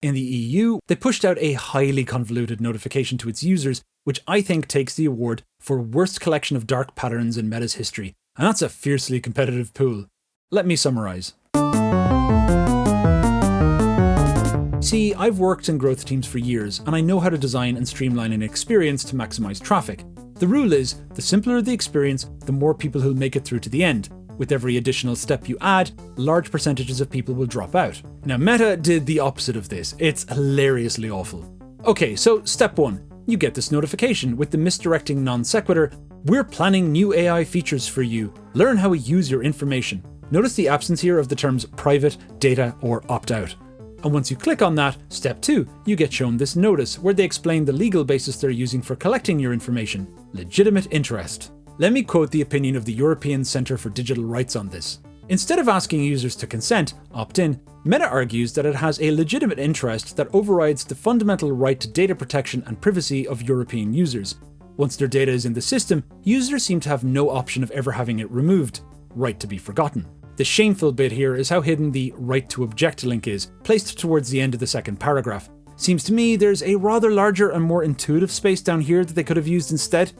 In the EU, they pushed out a highly convoluted notification to its users, which I think takes the award for worst collection of dark patterns in Meta's history, and that's a fiercely competitive pool. Let me summarise. See, I've worked in growth teams for years, and I know how to design and streamline an experience to maximise traffic. The rule is, the simpler the experience, the more people who'll make it through to the end. With every additional step you add, large percentages of people will drop out. Now, Meta did the opposite of this. It's hilariously awful. Okay, so step 1. You get this notification with the misdirecting non sequitur, "We're planning new AI features for you. Learn how we use your information." Notice the absence here of the terms private, data, or opt-out. And once you click on that, step 2, you get shown this notice where they explain the legal basis they're using for collecting your information. Legitimate interest. Let me quote the opinion of the European Centre for Digital Rights on this. Instead of asking users to consent, opt in, Meta argues that it has a legitimate interest that overrides the fundamental right to data protection and privacy of European users. Once their data is in the system, users seem to have no option of ever having it removed. Right to be forgotten. The shameful bit here is how hidden the right to object link is, placed towards the end of the second paragraph. Seems to me there's a rather larger and more intuitive space down here that they could have used instead.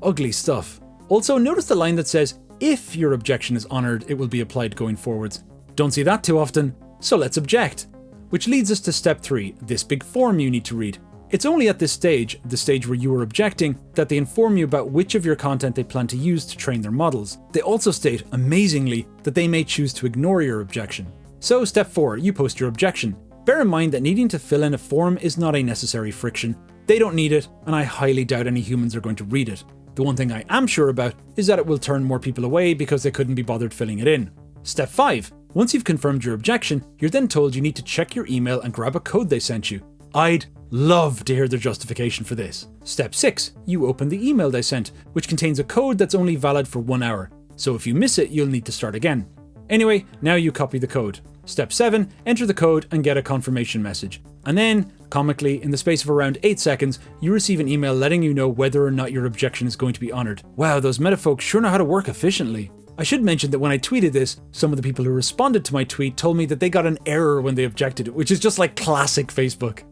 Ugly stuff. Also, notice the line that says, if your objection is honoured, it will be applied going forwards. Don't see that too often, so let's object. Which leads us to step 3, this big form you need to read. It's only at this stage, the stage where you are objecting, that they inform you about which of your content they plan to use to train their models. They also state, amazingly, that they may choose to ignore your objection. So step 4, you post your objection. Bear in mind that needing to fill in a form is not a necessary friction. They don't need it, and I highly doubt any humans are going to read it. The one thing I am sure about is that it will turn more people away because they couldn't be bothered filling it in. Step 5. Once you've confirmed your objection, you're then told you need to check your email and grab a code they sent you. I'd love to hear their justification for this. Step 6. You open the email they sent, which contains a code that's only valid for 1 hour. So if you miss it, you'll need to start again. Anyway, now you copy the code. Step 7. Enter the code and get a confirmation message. And then, comically, in the space of around 8 seconds, you receive an email letting you know whether or not your objection is going to be honoured. Wow, those meta folks sure know how to work efficiently. I should mention that when I tweeted this, some of the people who responded to my tweet told me that they got an error when they objected, which is just like classic Facebook.